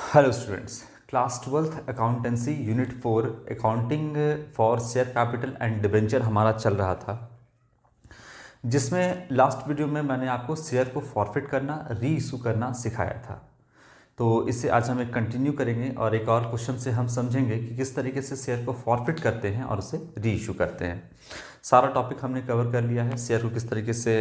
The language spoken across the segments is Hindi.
Hello students, class 12th accountancy unit 4 accounting for share capital and debenture हमारा चल रहा था, जिसमें लास्ट वीडियो में मैंने आपको शेयर को फॉरफिट करना, री इशू करना सिखाया था। तो इससे आज हम एक कंटिन्यू करेंगे और एक और क्वेश्चन से हम समझेंगे कि किस तरीके से शेयर को फॉरफिट करते हैं और उसे री इशू करते हैं। सारा टॉपिक हमने कवर कर लिया है। शेयर को किस तरीके से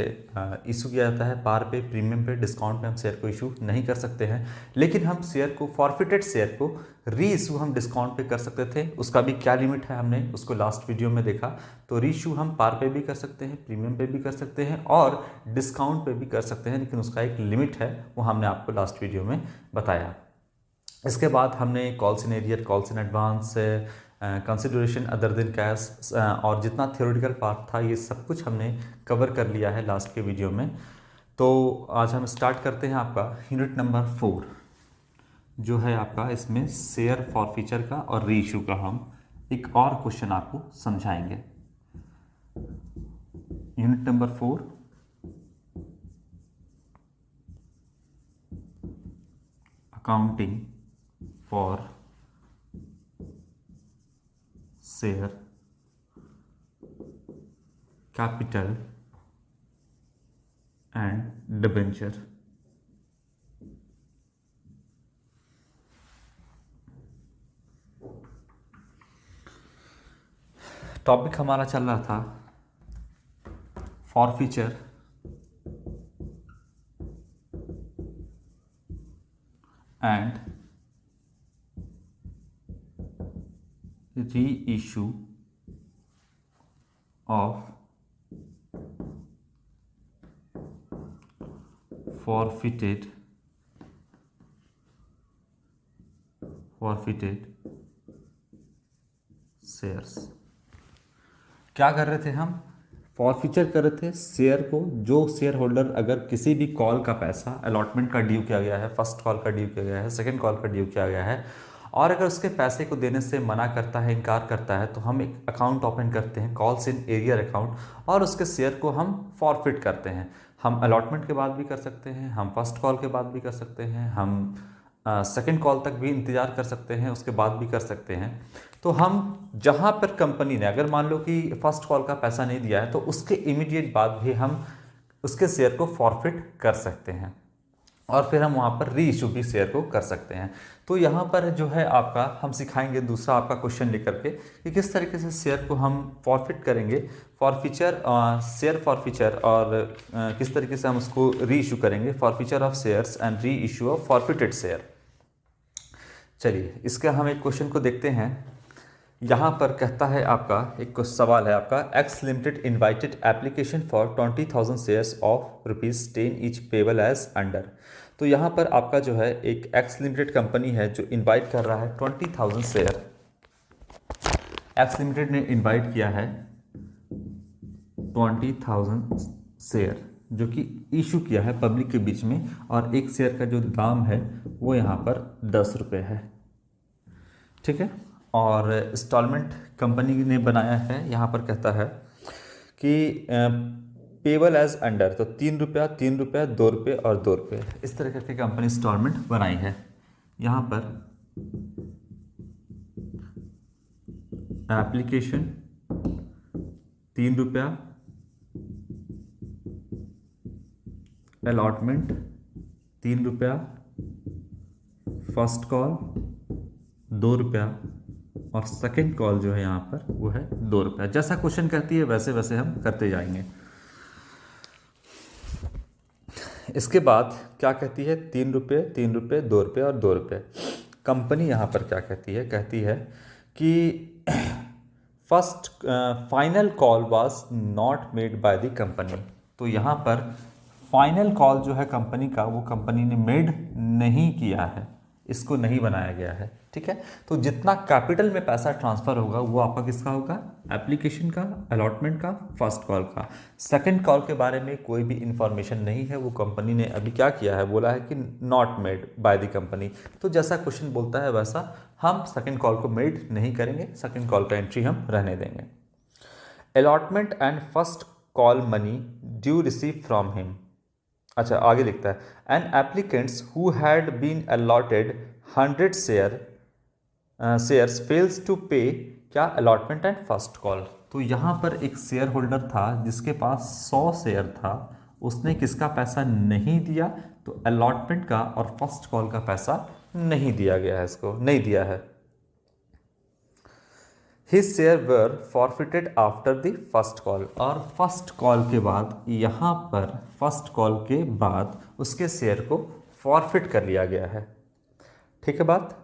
इशू किया जाता है, पार पे, प्रीमियम पे, डिस्काउंट पे हम शेयर को इशू नहीं कर सकते हैं, लेकिन हम शेयर को, फॉरफिटेड शेयर को री इशू हम डिस्काउंट पे कर सकते थे। उसका भी क्या लिमिट है हमने उसको लास्ट वीडियो में देखा। तो री इशू हम पार पे भी कर सकते हैं, प्रीमियम पे भी कर सकते हैं और डिस्काउंट पे भी कर सकते हैं, लेकिन उसका एक लिमिट है, वो हमने आपको लास्ट वीडियो में बताया। इसके बाद हमने calls in arrear, calls in advance, consideration other than cash और जितना थ्योरेटिकल पार्ट था ये सब कुछ हमने कवर कर लिया है लास्ट के वीडियो में। तो आज हम स्टार्ट करते हैं आपका यूनिट नंबर 4 जो है आपका, इसमें शेयर फॉरफीचर का और री इशू का हम एक और क्वेश्चन आपको समझाएंगे। Unit number 4 accounting for share capital and debenture. Topic हमारा चल रहा था forfeiture and re issue of forfeited shares. क्या कर रहे थे हम? फॉरफीचर कर रहे थे शेयर को। जो शेयर होल्डर अगर किसी भी कॉल का पैसा अलॉटमेंट का ड्यू किया गया है, फर्स्ट कॉल का ड्यू किया गया है, सेकंड कॉल का ड्यू किया गया है, और अगर उसके पैसे को देने से मना करता है, इनकार करता है, तो हम एक अकाउंट ओपन करते हैं, कॉल्स इन एरियर अकाउंट, और उसके शेयर को हम फॉरफिट करते हैं। हम अलॉटमेंट के बाद भी कर सकते हैं, हम फर्स्ट कॉल के बाद भी कर सकते हैं, हम सेकंड कॉल तक भी इंतज़ार कर सकते हैं, उसके बाद भी कर सकते हैं। तो हम जहाँ पर कंपनी ने, अगर मान लो कि फर्स्ट कॉल का पैसा नहीं दिया है, तो उसके इमीडिएट बाद भी हम उसके शेयर को फॉरफिट कर सकते हैं और फिर हम वहाँ पर री इशू भी शेयर को कर सकते हैं। तो यहाँ पर जो है आपका, हम सिखाएंगे दूसरा आपका क्वेश्चन लेकर के कि किस तरीके से शेयर को हम फॉरफिट करेंगे, फॉरफीचर, शेयर फॉरफीचर, और किस तरीके से हम उसको री इशू करेंगे, forfeiture of shares and re issue of forfeited share. चलिए इसका हम एक क्वेश्चन को देखते हैं। यहाँ पर कहता है आपका, एक सवाल है आपका, X limited invited application for 20,000 shares of ₹10 each payable as under. तो यहाँ पर आपका जो है एक एक्स लिमिटेड कंपनी है जो इनवाइट कर रहा है 20,000 शेयर। एक्स लिमिटेड ने इनवाइट किया है 20,000 शेयर जो कि इशू किया है पब्लिक के बीच में, और एक शेयर का जो दाम है वो यहाँ पर 10 रुपये है। ठीक है, और इंस्टॉलमेंट कंपनी ने बनाया है। यहाँ पर कहता है कि पेबल एज अंडर, तो 3 रुपया, 3 रुपया, 2 रुपये और 2 रुपये, इस तरह करके कंपनी इंस्टॉलमेंट बनाई है। यहाँ पर एप्लीकेशन 3 रुपया, अलॉटमेंट 3 रुपया, फर्स्ट कॉल 2 रुपया और सेकंड कॉल जो है यहाँ पर वो है 2 रुपया। जैसा क्वेश्चन कहती है वैसे वैसे हम करते जाएंगे। इसके बाद क्या कहती है? 3 रुपये, 3 रुपये, 2 रुपये और 2 रुपये। कंपनी यहाँ पर क्या कहती है? कहती है कि first final call was not made by the company. तो यहाँ पर फाइनल कॉल जो है कंपनी का, वो कंपनी ने मेड नहीं किया है, इसको नहीं बनाया गया है। ठीक है, तो जितना कैपिटल में पैसा ट्रांसफ़र होगा वो आपका किसका होगा? एप्लीकेशन का, अलॉटमेंट का, फर्स्ट कॉल का। सेकंड कॉल के बारे में कोई भी इंफॉर्मेशन नहीं है, वो कंपनी ने अभी क्या किया है, बोला है कि not made by the company. तो जैसा क्वेश्चन बोलता है वैसा हम सेकंड कॉल को मेड नहीं करेंगे, सेकंड कॉल का एंट्री हम रहने देंगे। Allotment and first call money due receive from him. अच्छा, आगे लिखता है, and applicants who had been allotted 100 shares fails to pay क्या अलॉटमेंट एंड फर्स्ट कॉल। तो यहाँ पर एक शेयर होल्डर था जिसके पास 100 शेयर था, उसने किसका पैसा नहीं दिया, तो अलॉटमेंट का और फर्स्ट कॉल का पैसा नहीं दिया गया है, इसको नहीं दिया है। His share were forfeited after the first call, और फर्स्ट कॉल के बाद, यहाँ पर फर्स्ट कॉल के बाद उसके शेयर को फॉरफिट कर लिया गया है। ठीक है बात।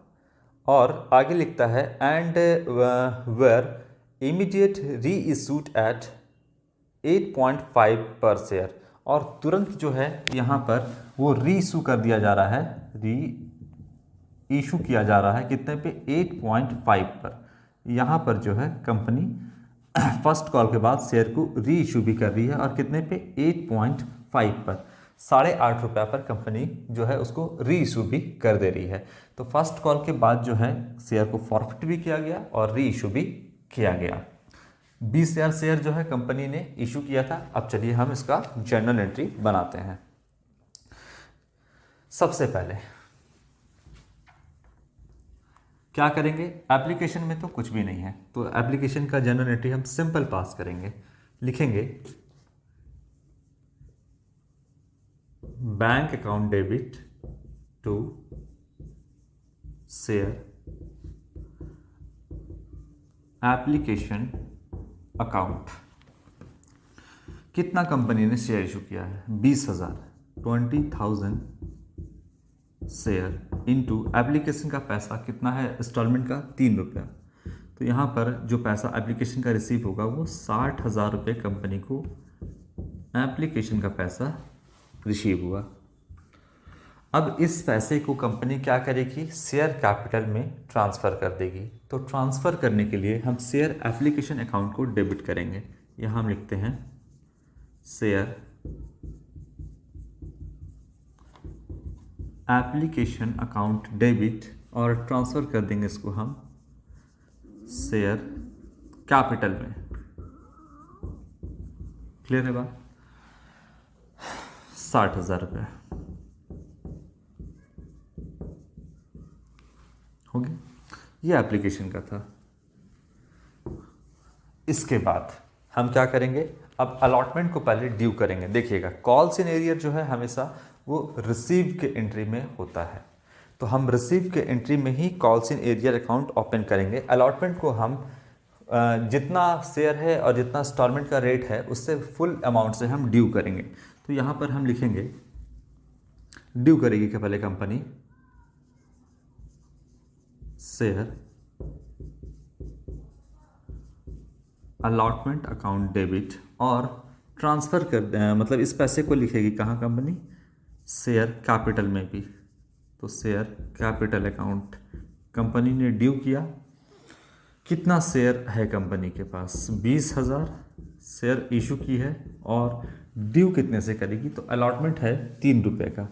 और आगे लिखता है एंड वेर इमीडिएट री इशूड एट 8.5 पर शेयर, और तुरंत जो है यहाँ पर वो री इशू कर दिया जा रहा है, री इशू किया जा रहा है कितने पे, 8.5 पर। यहाँ पर जो है कंपनी फर्स्ट कॉल के बाद शेयर को री इशू भी कर रही है, और कितने पे, 8.5 पर, ₹8.5 पर कंपनी जो है उसको री इशू भी कर दे रही है। तो फर्स्ट कॉल के बाद जो है शेयर को फॉरफिट भी किया गया और री इशू भी किया गया। 20,000 शेयर जो है कंपनी ने इशू किया था। अब चलिए हम इसका जर्नल एंट्री बनाते हैं। सबसे पहले क्या करेंगे, एप्लीकेशन में तो कुछ भी नहीं है, तो एप्लीकेशन का जर्नल एंट्री हम सिंपल पास करेंगे। लिखेंगे bank account debit to share application account. कितना कंपनी ने शेयर इशू किया है, 20,000, 20,000 शेयर इनटू एप्लीकेशन का पैसा कितना है इंस्टॉलमेंट का, ₹3। तो यहाँ पर जो पैसा एप्लीकेशन का रिसीव होगा वो 60,000 रुपये कंपनी को एप्लीकेशन का पैसा रिसीव हुआ। अब इस पैसे को कंपनी क्या करेगी, शेयर कैपिटल में ट्रांसफ़र कर देगी। तो ट्रांसफ़र करने के लिए हम शेयर एप्लीकेशन अकाउंट को डेबिट करेंगे। यहाँ हम लिखते हैं शेयर एप्लीकेशन अकाउंट डेबिट, और ट्रांसफ़र कर देंगे इसको हम शेयर कैपिटल में। क्लियर है बात। 60,000 रुपये हो गया, ये एप्लीकेशन का था। इसके बाद हम क्या करेंगे, अब अलॉटमेंट को पहले ड्यू करेंगे। देखिएगा कॉल्स इन एरियर जो है हमेशा वो रिसीव के एंट्री में होता है, तो हम रिसीव के एंट्री में he calls in arrear account open करेंगे। अलॉटमेंट को हम जितना शेयर है और जितना इंस्टॉलमेंट का रेट है उससे फुल अमाउंट से हम ड्यू करेंगे। तो यहाँ पर हम लिखेंगे ड्यू करेगी क्या पहले company, share allotment account debit, और ट्रांसफ़र कर दें, मतलब इस पैसे को लिखेगी कहाँ कंपनी, शेयर कैपिटल में भी। तो शेयर कैपिटल अकाउंट कंपनी ने ड्यू किया। कितना शेयर है कंपनी के पास, 20,000 शेयर इशू की है, और ड्यू कितने से करेगी, तो अलॉटमेंट है ₹3 का।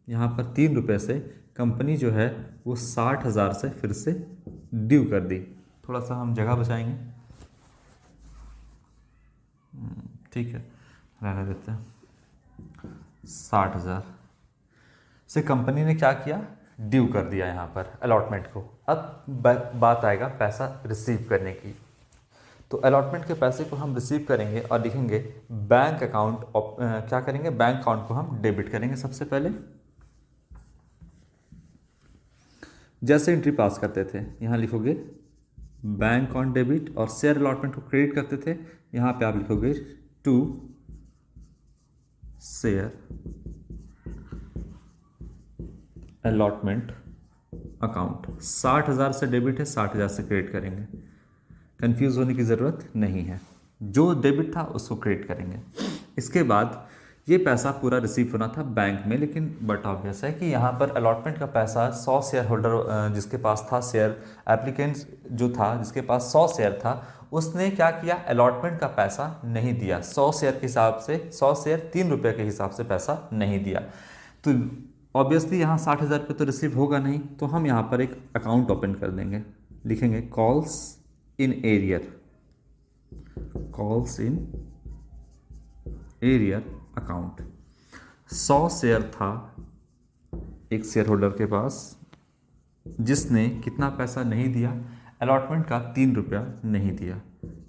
यहाँ पर ₹3 से कंपनी जो है वो 60,000 से फिर से ड्यू कर दी। थोड़ा सा हम जगह बचाएंगे, ठीक है, रहने देते हैं। 60,000 से कंपनी ने क्या किया, ड्यू कर दिया यहाँ पर अलॉटमेंट को। अब बात आएगा पैसा रिसीव करने की। तो अलॉटमेंट के पैसे को हम रिसीव करेंगे और लिखेंगे बैंक अकाउंट, क्या करेंगे, बैंक अकाउंट को हम डेबिट करेंगे। सबसे पहले जैसे एंट्री पास करते थे यहाँ लिखोगे बैंक अकाउंट डेबिट, और शेयर अलॉटमेंट को क्रेडिट करते थे, यहाँ पे आप लिखोगे टू शेयर अलॉटमेंट अकाउंट। 60,000 से डेबिट है, 60,000 से क्रेडिट करेंगे। कंफ्यूज होने की ज़रूरत नहीं है, जो डेबिट था उसको क्रेडिट करेंगे। इसके बाद ये पैसा पूरा रिसीव होना था बैंक में, लेकिन बट ऑब्वियस है कि यहाँ पर अलॉटमेंट का पैसा 100 शेयर होल्डर जिसके पास था, शेयर एप्लीकेंट जो था जिसके पास 100 शेयर था, उसने क्या किया, अलॉटमेंट का पैसा नहीं दिया। 100 शेयर के हिसाब से, 100 शेयर ₹3 के हिसाब से पैसा नहीं दिया। तो ऑब्वियसली यहाँ 60,000 रुपये तो रिसीव होगा नहीं, तो हम यहाँ पर एक अकाउंट ओपन कर देंगे। लिखेंगे calls in arrear, calls in arrear account. 100 share था एक शेयर होल्डर के पास, जिसने कितना पैसा नहीं दिया, अलॉटमेंट का 3 रुपया नहीं दिया,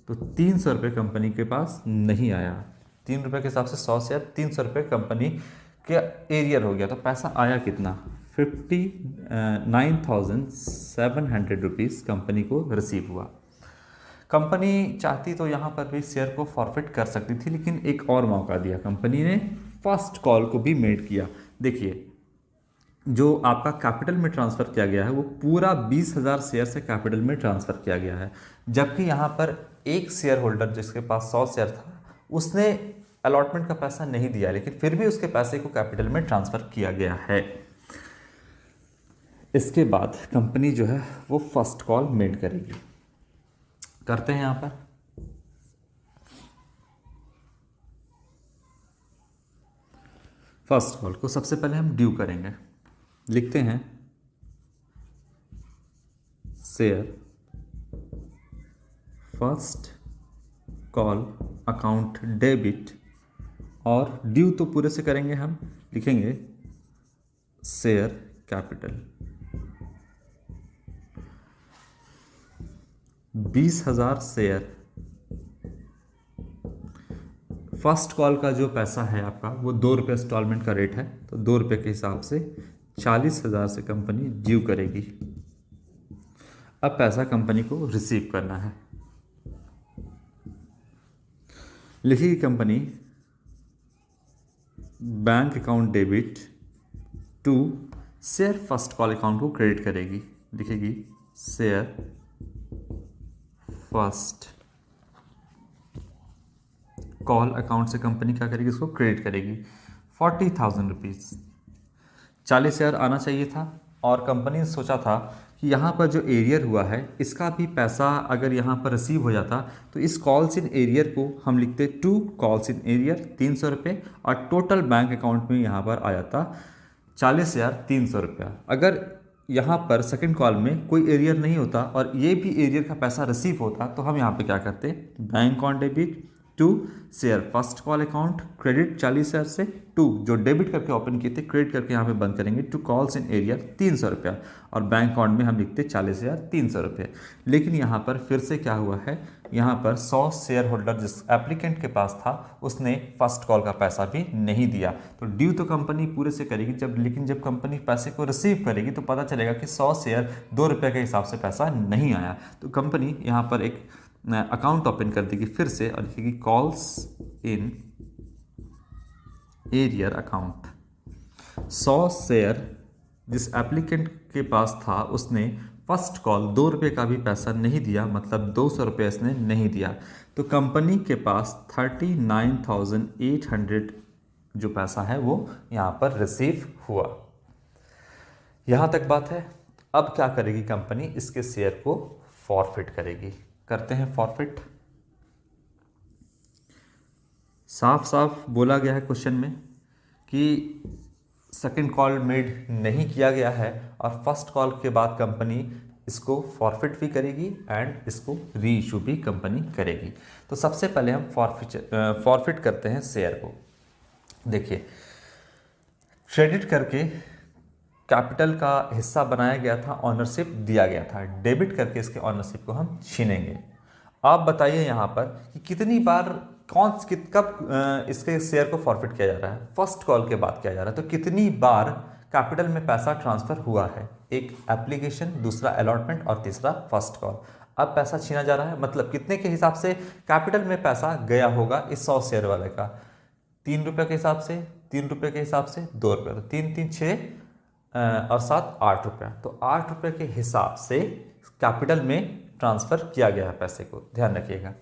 तो 300 रुपये कंपनी के पास नहीं आया। 3 रुपये के हिसाब से 100 शेयर, 300 रुपये कंपनी के एरियर हो गया, तो पैसा आया कितना, 59,700 कंपनी को रिसीव हुआ। कंपनी चाहती तो यहाँ पर भी शेयर को फॉरफिट कर सकती थी, लेकिन एक और मौका दिया कंपनी ने, फर्स्ट कॉल को भी मेड किया। देखिए, जो आपका कैपिटल में ट्रांसफ़र किया गया है वो पूरा 20,000 शेयर से कैपिटल में ट्रांसफ़र किया गया है, जबकि यहाँ पर एक शेयर होल्डर जिसके पास 100 शेयर था उसने अलॉटमेंट का पैसा नहीं दिया, लेकिन फिर भी उसके पैसे को कैपिटल में ट्रांसफ़र किया गया है। इसके बाद कंपनी जो है वो फर्स्ट कॉल मेड करेगी। करते हैं यहाँ पर फर्स्ट कॉल को सबसे पहले हम ड्यू करेंगे। लिखते हैं share first call account debit, और ड्यू तो पूरे से करेंगे हम, लिखेंगे share capital 20,000 share. First call का जो पैसा है आपका वो 2 रुपये इंस्टॉलमेंट का रेट है, तो 2 रुपये के हिसाब से 40,000 से कंपनी ड्यू करेगी। अब पैसा कंपनी को रिसीव करना है। लिखेगी company bank account debit to share first call account को क्रेडिट करेगी। लिखेगी शेयर फर्स्ट कॉल अकाउंट से कंपनी क्या करेगी, इसको क्रेडिट करेगी 40,000 रुपीज़। 40,000 आना चाहिए था, और कंपनी ने सोचा था कि यहाँ पर जो एरियर हुआ है इसका भी पैसा अगर यहाँ पर रिसीव हो जाता तो इस कॉल्स इन एरियर को हम लिखते 2 कॉल्स इन एरियर 300 रुपये, और टोटल बैंक अकाउंट में यहाँ पर आ जाता 40,300 रुपया। अगर यहाँ पर सेकंड कॉल में कोई एरियर नहीं होता और ये भी एरियर का पैसा रिसीव होता तो हम यहाँ पे क्या करते, bank on debit to share first call account credit 40,000 से टू जो डेबिट करके ओपन किए थे क्रेडिट करके यहाँ पे बंद करेंगे टू कॉल्स इन एरियर 300 रुपया, और बैंक अकाउंट में हम लिखते 40,300 रुपये। लेकिन यहाँ पर फिर से क्या हुआ है, यहाँ पर 100 शेयर होल्डर जिस एप्लीकेंट के पास था उसने फर्स्ट कॉल का पैसा भी नहीं दिया, तो ड्यू तो कंपनी पूरे से करेगी लेकिन जब कंपनी पैसे को रिसीव करेगी तो पता चलेगा कि 100 शेयर 2 रुपये के हिसाब से पैसा नहीं आया, तो कंपनी यहाँ पर एक अकाउंट ओपन कर देगी फिर से और लिखेगी calls in arrear account. 100 share जिस एप्लीकेंट के पास था उसने फर्स्ट कॉल 2 रुपये का भी पैसा नहीं दिया, मतलब 200 रुपये इसने नहीं दिया, तो कंपनी के पास 39,800 जो पैसा है वो यहाँ पर रिसीव हुआ। यहाँ तक बात है। अब क्या करेगी कंपनी, इसके शेयर को फॉरफिट करेगी। करते हैं फॉरफिट। साफ साफ बोला गया है क्वेश्चन में कि सेकंड कॉल मेड नहीं किया गया है और फर्स्ट कॉल के बाद कंपनी इसको फॉरफिट भी करेगी एंड इसको री इशू भी कंपनी करेगी। तो सबसे पहले हम फॉरफिट करते हैं शेयर को। देखिए, क्रेडिट करके कैपिटल का हिस्सा बनाया गया था, ऑनरशिप दिया गया था, डेबिट करके इसके ऑनरशिप को हम छीनेंगे। आप बताइए यहाँ पर कि कितनी बार कब इसके शेयर को फॉरफिट किया जा रहा है। फर्स्ट कॉल के बाद किया जा रहा है, तो कितनी बार कैपिटल में पैसा ट्रांसफर हुआ है। एक एप्लीकेशन, दूसरा अलॉटमेंट और तीसरा फर्स्ट कॉल। अब पैसा छीना जा रहा है, मतलब कितने के हिसाब से कैपिटल में पैसा गया होगा इस 100 शेयर वाले का। 3 रुपये के हिसाब से, 3 रुपये के हिसाब से 2 रुपये, तो 3 3 6 और 7 8 रुपये, तो 8 रुपये के हिसाब से कैपिटल में ट्रांसफ़र किया गया है पैसे को, ध्यान रखिएगा।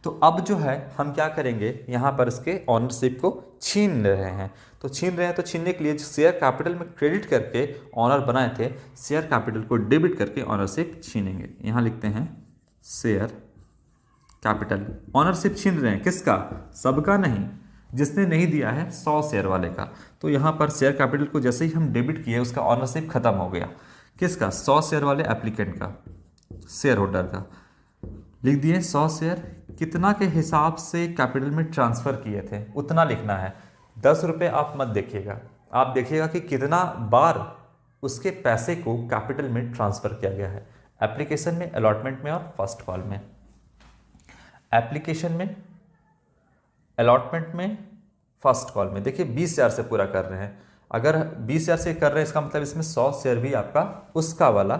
तो अब जो है हम क्या करेंगे, यहाँ पर इसके ऑनरशिप को छीन रहे हैं। तो छीनने के लिए शेयर कैपिटल में क्रेडिट करके ऑनर बनाए थे, शेयर कैपिटल को डेबिट करके ऑनरशिप छीनेंगे। यहाँ लिखते हैं शेयर कैपिटल, ऑनरशिप छीन रहे हैं किसका, सबका नहीं, जिसने नहीं दिया है 100 शेयर वाले का। तो यहाँ पर शेयर कैपिटल को जैसे ही हम डेबिट किए उसका ऑनरशिप खत्म हो गया, किसका, 100 शेयर वाले एप्लीकेंट का, शेयर होल्डर का। लिख दिए 100 शेयर कितना के हिसाब से कैपिटल में ट्रांसफ़र किए थे उतना लिखना है। 10 रुपये आप मत देखिएगा, आप देखिएगा कि कितना बार उसके पैसे को कैपिटल में ट्रांसफर किया गया है। एप्लीकेशन में, अलॉटमेंट में और फर्स्ट कॉल में। एप्लीकेशन में, अलॉटमेंट में, फर्स्ट कॉल में देखिए 20,000 से पूरा कर रहे हैं। अगर 20,000 से कर रहे हैं इसका मतलब इसमें 100 शेयर भी आपका उसका वाला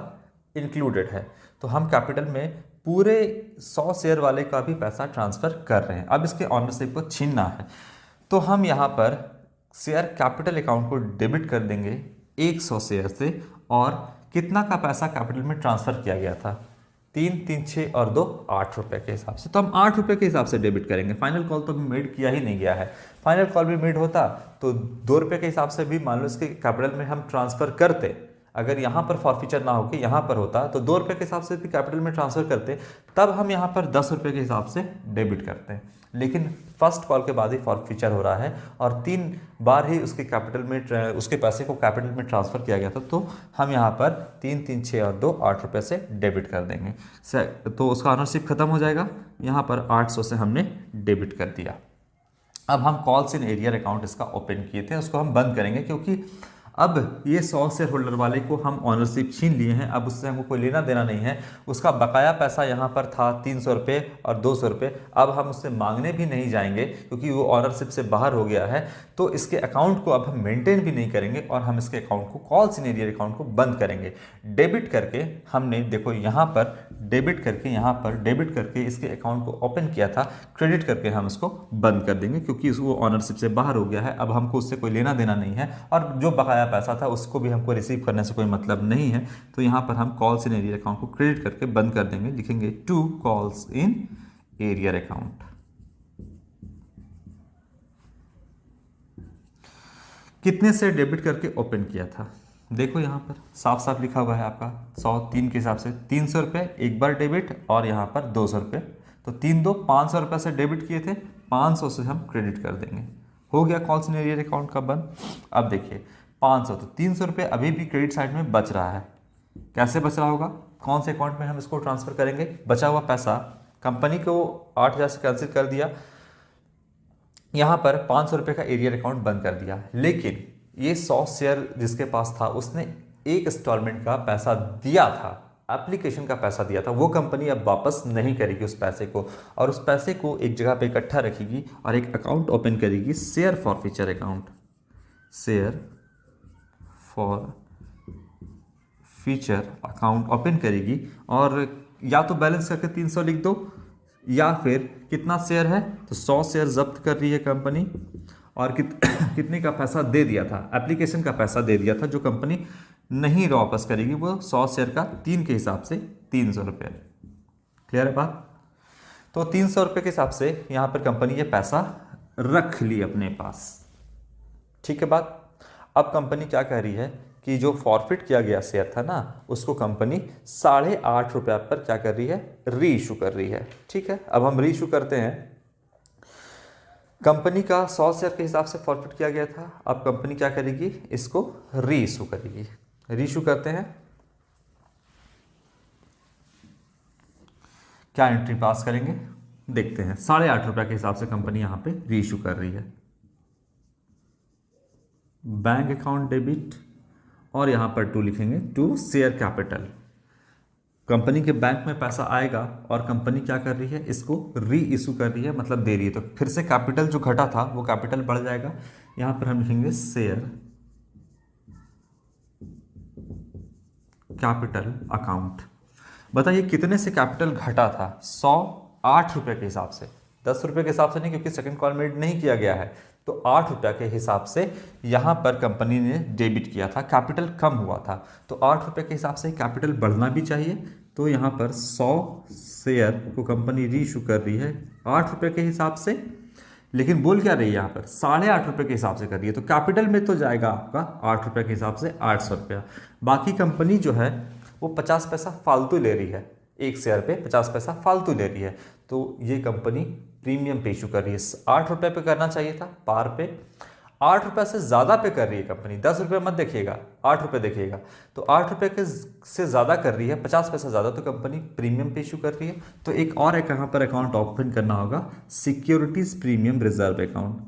इंक्लूडेड है। तो हम कैपिटल में पूरे 100 शेयर वाले का भी पैसा ट्रांसफर कर रहे हैं। अब इसके ऑनरशिप को छीनना है तो हम यहाँ पर शेयर कैपिटल अकाउंट को डेबिट कर देंगे 100 शेयर से। और कितना का पैसा कैपिटल में ट्रांसफर किया गया था? 3, 3, 6 और 2 8 रुपये के हिसाब से। तो हम 8 रुपये के हिसाब से डेबिट करेंगे। फाइनल कॉल तो मेड किया ही नहीं गया है। फाइनल कॉल भी मेड होता तो 2 रुपये के हिसाब से भी मान लो इसके कैपिटल में हम ट्रांसफर करते। अगर यहाँ पर फॉरफीचर ना होकर यहाँ पर होता तो 2 रुपये के हिसाब से भी कैपिटल में ट्रांसफर करते, तब हम यहाँ पर 10 रुपये के हिसाब से डेबिट करते हैं। लेकिन फर्स्ट कॉल के बाद ही फॉरफीचर हो रहा है और 3 बार ही उसके कैपिटल में उसके पैसे को कैपिटल में ट्रांसफर किया गया था। तो हम यहाँ पर 3, 3, 6 और 2 8 रुपये से डेबिट कर देंगे। तो उसका ऑनरशिप खत्म हो जाएगा। यहाँ पर 800 से हमने डेबिट कर दिया। अब हम कॉल्स इन एरियर अकाउंट इसका ओपन किए थे, उसको हम बंद करेंगे क्योंकि अब ये 100 शेयर होल्डर वाले को हम ऑनरशिप छीन लिए हैं। अब उससे हमको कोई लेना देना नहीं है। उसका बकाया पैसा यहाँ पर था 300 रुपये और 200 रुपये। अब हम उससे मांगने भी नहीं जाएंगे क्योंकि वो ऑनरशिप से बाहर हो गया है। तो इसके अकाउंट को अब हम मेंटेन भी नहीं करेंगे और हम इसके अकाउंट को, कॉल्स इन एरियर अकाउंट को बंद करेंगे। डेबिट करके हमने देखो यहाँ पर डेबिट करके, यहाँ पर डेबिट करके इसके अकाउंट को ओपन किया था। क्रेडिट करके हम इसको बंद कर देंगे क्योंकि वो ऑनरशिप से बाहर हो गया है। अब हमको उससे कोई लेना देना नहीं है और जो बकाया पैसा था उसको भी हमको रिसीव करने से कोई मतलब नहीं है। तो यहाँ पर हम कॉल्स इन एरियर अकाउंट को क्रेडिट करके बंद कर देंगे। लिखेंगे to calls in arrear account. कितने से डेबिट करके ओपन किया था? देखो यहाँ पर साफ साफ लिखा हुआ है आपका 103 के हिसाब से 300 रुपये एक बार डेबिट और यहाँ पर 200 रुपये। तो 3, 2 500 रुपये से डेबिट किए थे, 500 से हम क्रेडिट कर देंगे। हो गया कॉल्स इन एरियर अकाउंट का बंद। अब देखिए 500 तो 300 रुपये अभी भी क्रेडिट साइड में बच रहा है। कैसे बच रहा होगा? कौन से अकाउंट में हम इसको ट्रांसफर करेंगे? बचा हुआ पैसा कंपनी को 8,000 से कैंसिल कर दिया, यहाँ पर 500 रुपये का एरियर अकाउंट बंद कर दिया। लेकिन ये 100 शेयर जिसके पास था उसने एक इंस्टॉलमेंट का पैसा दिया था, एप्लीकेशन का पैसा दिया था, वो कंपनी अब वापस नहीं करेगी उस पैसे को और उस पैसे को एक जगह पे इकट्ठा रखेगी और एक अकाउंट ओपन करेगी, share forfeiture account. Share for feature account open करेगी और या तो बैलेंस करके 300 लिख दो या फिर कितना शेयर है तो 100 शेयर जब्त कर रही है कंपनी और कितने का पैसा दे दिया था, एप्लीकेशन का पैसा दे दिया था जो कंपनी नहीं वापस करेगी, वो 100 शेयर का 3 के हिसाब से 300 रुपये। क्लियर है बात? तो 300 रुपये के हिसाब से यहाँ पर कंपनी ये पैसा रख ली अपने पास। ठीक है बात? अब कंपनी क्या कह रही है कि जो फॉरफिट किया गया शेयर था ना उसको कंपनी 8.5 रुपये पर क्या कर रही है? री इशू कर रही है। ठीक है, अब हम री इशू करते हैं। कंपनी का 100 शेयर के हिसाब से फॉरफिट किया गया था, अब कंपनी क्या करेगी? इसको री इशू करेगी। री इशू करते हैं। क्या एंट्री पास करेंगे देखते हैं। 8.5 रुपये के हिसाब से कंपनी यहाँ पे री इशू कर रही है। बैंक अकाउंट डेबिट और यहाँ पर टू लिखेंगे, टू शेयर कैपिटल। कंपनी के बैंक में पैसा आएगा और कंपनी क्या कर रही है? इसको री इशू कर रही है, मतलब दे रही है। तो फिर से कैपिटल जो घटा था वो कैपिटल बढ़ जाएगा। यहाँ पर हम लिखेंगे शेयर कैपिटल अकाउंट। बताइए कितने से कैपिटल घटा था? 108 रुपये के हिसाब से, 10 रुपये के हिसाब से नहीं क्योंकि सेकंड कॉल मेड नहीं किया गया है। तो 8 रुपये के हिसाब से यहाँ पर कंपनी ने डेबिट किया था, कैपिटल कम हुआ था। तो 8 रुपये के हिसाब से कैपिटल बढ़ना भी चाहिए। तो यहाँ पर 100 शेयर को कंपनी री इशू कर रही है 8 रुपये के हिसाब से, लेकिन बोल क्या रही है यहाँ पर? 8.5 रुपये के हिसाब से कर रही है। तो कैपिटल में तो जाएगा आपका 8 रुपये के हिसाब से 800 रुपया। बाकी कंपनी जो है वो 50 पैसा फालतू ले रही है, एक शेयर पे 50 पैसा फालतू ले रही है। तो ये कंपनी प्रीमियम पे इशू कर रही है। 8 रुपये पे करना चाहिए था पार पे, 8 रुपये से ज़्यादा पे कर रही है कंपनी। 10 रुपये मत देखिएगा, 8 रुपये देखिएगा। तो 8 रुपये के से ज़्यादा कर रही है, 50 पैसा ज़्यादा, तो कंपनी प्रीमियम पे इशू कर रही है। तो एक और एक यहाँ पर अकाउंट ओपन करना होगा, securities premium reserve account.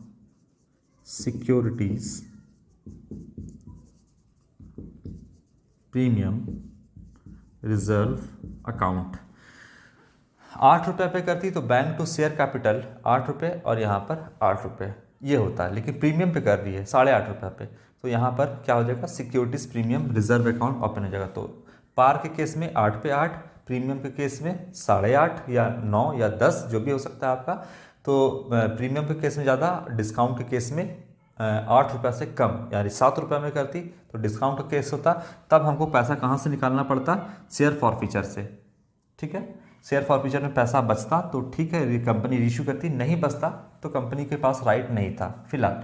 Securities premium reserve account 8 रुपये पे करती तो बैंक टू शेयर कैपिटल 8 रुपये और यहाँ पर 8 रुपये ये होता है, लेकिन प्रीमियम पे कर रही है 8.5 रुपये पे, तो यहाँ पर क्या हो जाएगा, securities premium reserve account open हो जाएगा। तो पार के केस में 8 पे 8, प्रीमियम के केस में 8.5 या 9 या 10 जो भी हो सकता है आपका। तो प्रीमियम के केस में ज़्यादा, डिस्काउंट के केस में 8 रुपये से कम, यानी 7 रुपये में करती तो डिस्काउंट का केस होता। तब हमको पैसा कहाँ से निकालना पड़ता, शेयर फॉरफीचर से, ठीक है। शेयर फॉरफीचर में पैसा बचता तो ठीक है, कंपनी रीइश्यू करती, नहीं बचता तो कंपनी के पास राइट नहीं था। फिलहाल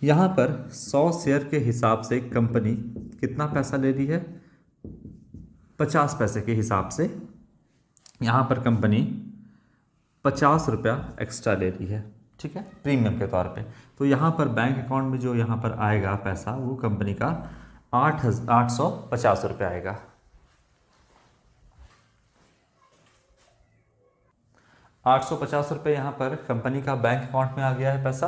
यहाँ पर 100 शेयर के हिसाब से कंपनी कितना पैसा ले रही है, 50 पैसे के हिसाब से यहाँ पर कंपनी 50 रुपया एक्स्ट्रा ले रही है, ठीक है, प्रीमियम के तौर पे। तो यहाँ पर बैंक अकाउंट में जो यहाँ पर आएगा पैसा वो कंपनी का 850 रुपया आएगा। 850 रुपये यहाँ पर कंपनी का बैंक अकाउंट में आ गया है पैसा।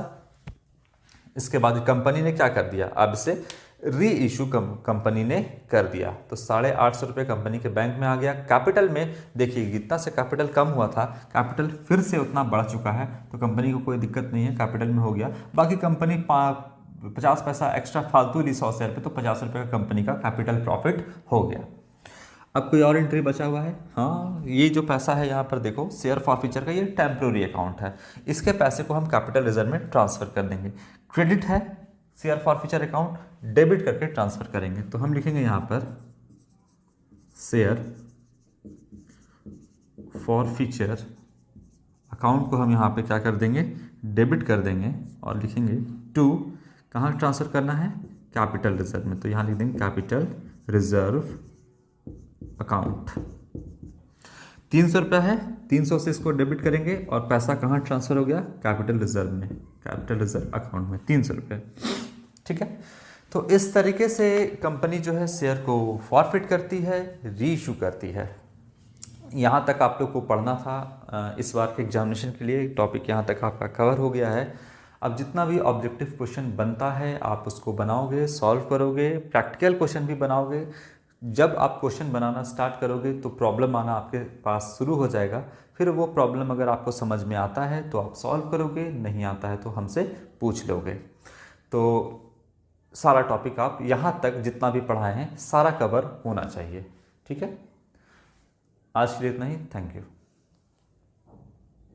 इसके बाद कंपनी ने क्या कर दिया, अब से री इशू कंपनी ने कर दिया, तो 850 रुपये कंपनी के बैंक में आ गया। कैपिटल में देखिए जितना से कैपिटल कम हुआ था, कैपिटल फिर से उतना बढ़ चुका है, तो कंपनी को कोई दिक्कत नहीं है, कैपिटल में हो गया। बाकी कंपनी 50 पैसा एक्स्ट्रा फालतू ली 100 शेयर पे, तो 50 रुपये का कंपनी का कैपिटल प्रॉफिट हो गया। अब कोई और एंट्री बचा हुआ है, हाँ, ये जो पैसा है यहाँ पर देखो शेयर फॉरफीचर का, ये टेम्प्रोरी अकाउंट है, इसके पैसे को हम कैपिटल रिजर्व में ट्रांसफर कर देंगे। क्रेडिट है शेयर फॉरफीचर अकाउंट, डेबिट करके ट्रांसफर करेंगे। तो हम लिखेंगे यहाँ पर शेयर फॉरफीचर अकाउंट को हम यहाँ पे क्या कर देंगे, डेबिट कर देंगे और लिखेंगे टू, कहाँ ट्रांसफर करना है, कैपिटल रिजर्व में। तो यहाँ लिख देंगे कैपिटल रिजर्व अकाउंट। 300 रुपया है, 300 से इसको डेबिट करेंगे और पैसा कहाँ ट्रांसफर हो गया, कैपिटल रिजर्व में, कैपिटल रिजर्व अकाउंट में 300 रुपये, ठीक है। तो इस तरीके से कंपनी जो है शेयर को फॉरफिट करती है, री इशू करती है। यहाँ तक आप लोग को पढ़ना था इस बार के एग्जामिनेशन के लिए, टॉपिक यहाँ तक आपका कवर हो गया है। अब जितना भी ऑब्जेक्टिव क्वेश्चन बनता है आप उसको बनाओगे, सॉल्व करोगे, प्रैक्टिकल क्वेश्चन भी बनाओगे। जब आप क्वेश्चन बनाना स्टार्ट करोगे तो प्रॉब्लम आना आपके पास शुरू हो जाएगा। फिर वो प्रॉब्लम अगर आपको समझ में आता है तो आप सॉल्व करोगे, नहीं आता है तो हमसे पूछ लोगे। तो सारा टॉपिक आप यहाँ तक जितना भी पढ़ाए हैं सारा कवर होना चाहिए, ठीक है। आज के लिए इतना ही, थैंक यू।